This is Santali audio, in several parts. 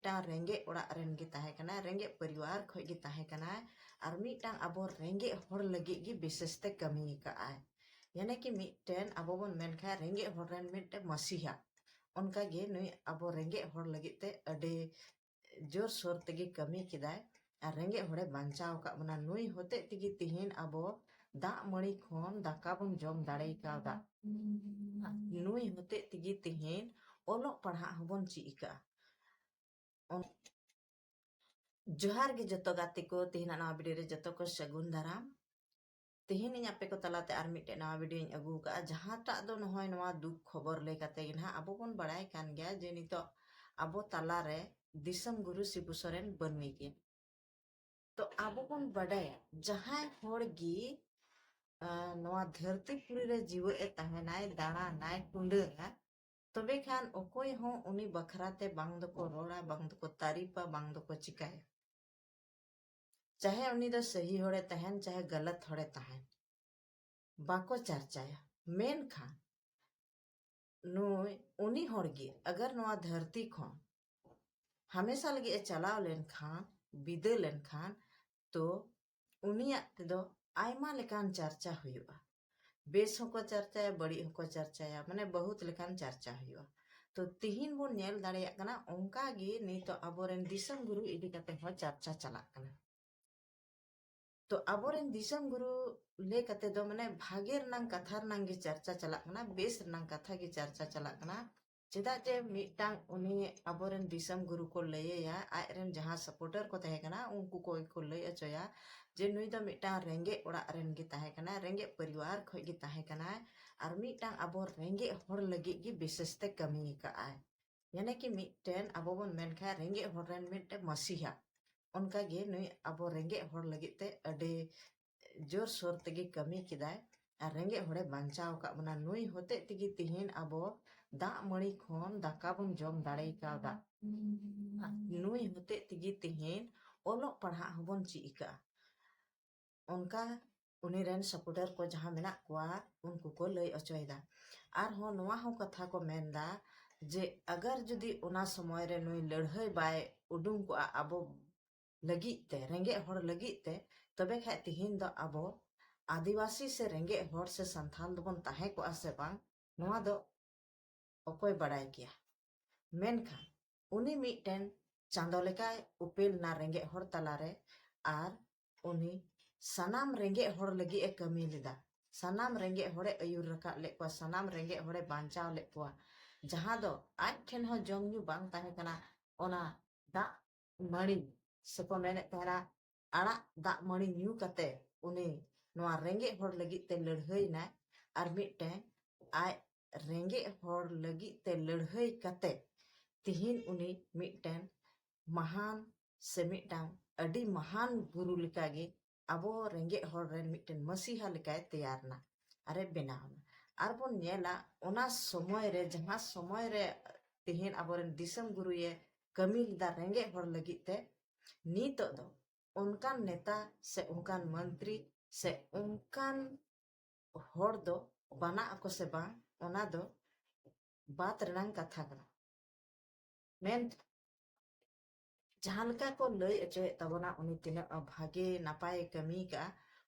मिटांग रेंगे ओड़ा रेन गे ताहे कना रेंगे परिवार खoj गे ताहे कना और मिटांग अबो रेंगे होड़ लगी गे विशेषते कमी का आय यानी कि मिटेन अबो बन मेन खा रेंगे होड़ रेन मिटे मसीहा उनका गे नुई अबो रेंगे होड़ लगी ते अडे जोर सोर तेगे कमी किदाय और रेंगे होड़े बांचाव का बना नुई होते तेगे तिहिन अबो दा मणि खोन दाका बन जम दाड़े कादा नुई होते तेगे तिहिन ओलो पढ़ा हबन चिका जोहार गे जतो गाते को तिहिना नवा वीडियो रे जतो को सगुन दाराम तिहिन इन आपे को तलाते आर मिटे नवा वीडियो इन अगू का जहाटा दो नहय नवा दुख खबर ले काते गिना अबो बन बड़ाय कान गया जे नितो अबो तला रे दिसम गुरु शिबू सोरेन बन्नी के तो अबो बन बड़ाय जहां होड़ गी नवा धरती पुरी रे जीव ए तहनाय दाना नाय टुंडा तबे खान ओकोय हो उनी बखराते बांग दको रोड़ा बांग दको तारीफा बांग दको चिकाया चाहे उनी दो सही होड़े तहन चाहे गलत होड़े तहन बाको चर्चाया मेन खान नुई उनी होड़गी अगर नवा धरती खन हमेशा लगी चलाव लेन खान बिदे लेन खान तो उनिया तेदो आयमा लेकान चर्चा हुआ बेस होको चर्चाया बड़ी होको चर्चाया माने बहुत लेकान चर्चा हुआ तो तिहिन बोन नेल दाड़ेया कना ओंका गे नी तो अबोरेन दिसम गुरु इदी कते हो चर्चा चला कना तो अबोरेन दिसम गुरु ले कते दो माने भागेर नांग कथार नांग गे चर्चा चला कना बेस नांग कथा गे चर्चा चला कना चेदा जे मिटांग उनी अबोरेन दिसम गुरु को लयया आयरेन जहां सपोर्टर को तहे कना उनको को लय अचोया जे नुई दो मिटांग रेंगे ओड़ा रेन गे ताहे कना रेंगे परिवार खoj गे ताहे कना और मिटांग अबो रेंगे होड़ लगी गे विशेषते कमी का आय यानी कि मिटेन अबो बन मेन खा रेंगे होड़ रेन मिटे मसीहा उनका गे नुई अबो रेंगे होड़ लगी ते अडे जोर सोर तेगे कमी किदाय और रेंगे होड़े बांचाव का बना नुई होते तेगे तिहिन अबो दा मणि खोन दाका बन जम दाड़े कादा नुई होते तेगे तिहिन ओलो पढ़ा हबन चिका उनका उनी रेन सपोर्टर को जहां मेना कुआ उनको को लय अचोयदा और हो नवा हो कथा को मेनदा जे अगर जदि उना समय रे नुई लड़हय बाय उडुंग को अबो लगी ते रेंगे होड़ लगी ते तबे खाय तिहिन दो अबो आदिवासी से रेंगे होड़ से संथाल दोबन ताहे को आसे बांग नवा दो ओकोय बड़ाय किया मेनखान उनी मिटेन चांदो लेकाय उपेल ना रेंगे होड़ तलारे आर उनी सनाम रेंगे होड़ लगी ए कमी लेदा सनाम रेंगे होड़े अयुर रका ले को सनाम रेंगे होड़े बांचाव ले को जहां दो आज ठेन हो जम न्यू बांग ताहे कना ओना दा मणि सको मेने तेरा आड़ा दा मणि न्यू कते उनी नवा रेंगे होड़ लगी ते लड़हय ना आर मिटे आय रेंगे होड़ लगी ते लड़हय कते तिहिन उनी मिटेन महान से मिटांग अडी महान गुरु लिकागे अबो रेंगे होड़ रेन मिटेन मसीहा लिकाय तैयार ना अरे बनावना आर बोन नेला ओना समय रे जहां समय रे तिहिन अबोरेन दिसम गुरु ये कमी लिदा रेंगे होड़ लगी ते नीतो दो उनकान नेता से उनकान मंत्री से उनकान होड़ दो बना को से बांग ओना दो बात रनांग कथा कना मेन जहां लका को लय अचोय तबना उनी तिना भागे नापाय कमी का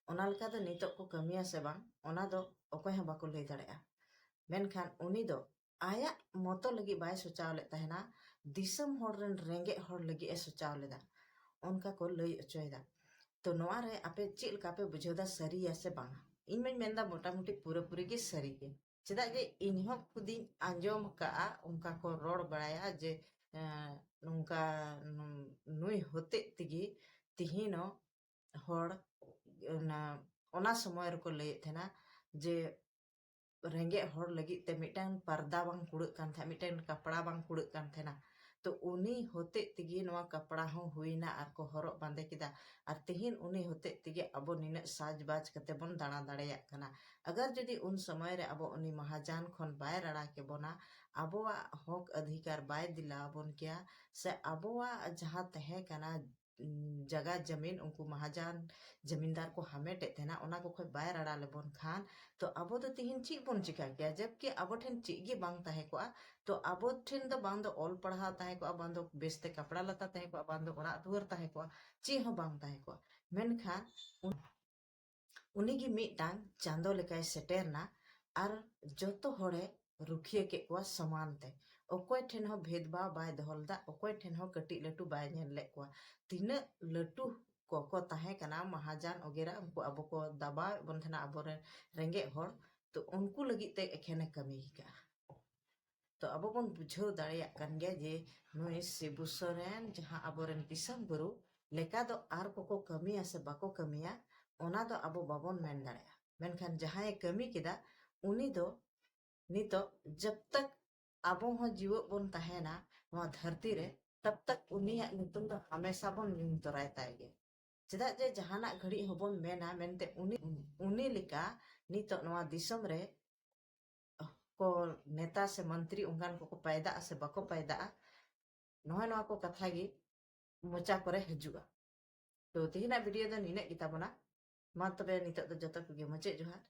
ओना लका दो नितो को कमिया से बांग ओना दो ओकोय ह बाको लय दाड़ेया मेनखान उनी दो आया मतो लगी बाय सोचाव ले तहना दिसम होड़ रेन रेंगे होड़ लगी ए सोचाव लेदा उनका को लय अचोयदा तो नोआ रे आपे चेल का पे बुझेदा सरी या से बांग इन में मेंदा मोटा मोटी पूरा पूरी के सरी के चेदा जे इनहो खुदी आंजोम का उनका को रोड बड़ाया जे नुंका नुई होते तिगी तिहिनो होड़ ओना समय रे को लय थेना जे रेंगे होड़ लगी ते मिटान पर्दा बांग कुड़ कान था मिटान कपड़ा बांग कुड़ कान थेना तो उनी होते तिगी नवा कपड़ा हो हुईना आर को हरोग बांदे किदा आर तिहिन उनी होते तिगी अबो निने साजबाज कते बन दाणा दाड़ेया कना अगर जदि उन समय रे अबो उनी महाजान खन बाय रड़ा के बोना अबोवा हक अधिकार बाय दिला बोन किया से अबोवा जहां तहे कना jaga jamin unku mahajan jamindar ko hamete tena ona ko khoi bai rara lebon khan to abo do tihin chi bon chika kya jabki abo then chi gi bang tahe ko to abo then do bang do ol padha tahe ko bang do beste kapda lata tahe ko bang do ora duar tahe ko chi ho bang tahe ko menkhan unigi mitang chando lekai seterna ar joto hore rukhiye ke ko saman te okoy then ho bhedbhav bai doholda okoy then ho kati latu bai nyel le ko tina latu ko tahe kana mahajan ogera unku abo ko daba bon thana abore renge hor to unku lagi te ekhene kami ka to abo bon bujhau dareyak kan ge je noi Shibu Soren jaha aboren disam guru leka do ar koko kamiya se bako kamiya ona do abo babon men dareya menkhan jahaye kami kida uni do nito jab tak abo ho jiwo bon tahena noa dharti re तब तक उनिया नितुम do hamesha bon nyum torai taige cheda je jahanak ghadi hobon mena mente uni lika nito noa disom re ko neta se mantri ungkan ko paida se bako paida noa ko katha gi mocha kore hijua to tihina video do nine kita bona ma tobe nitok do joto koge moche johar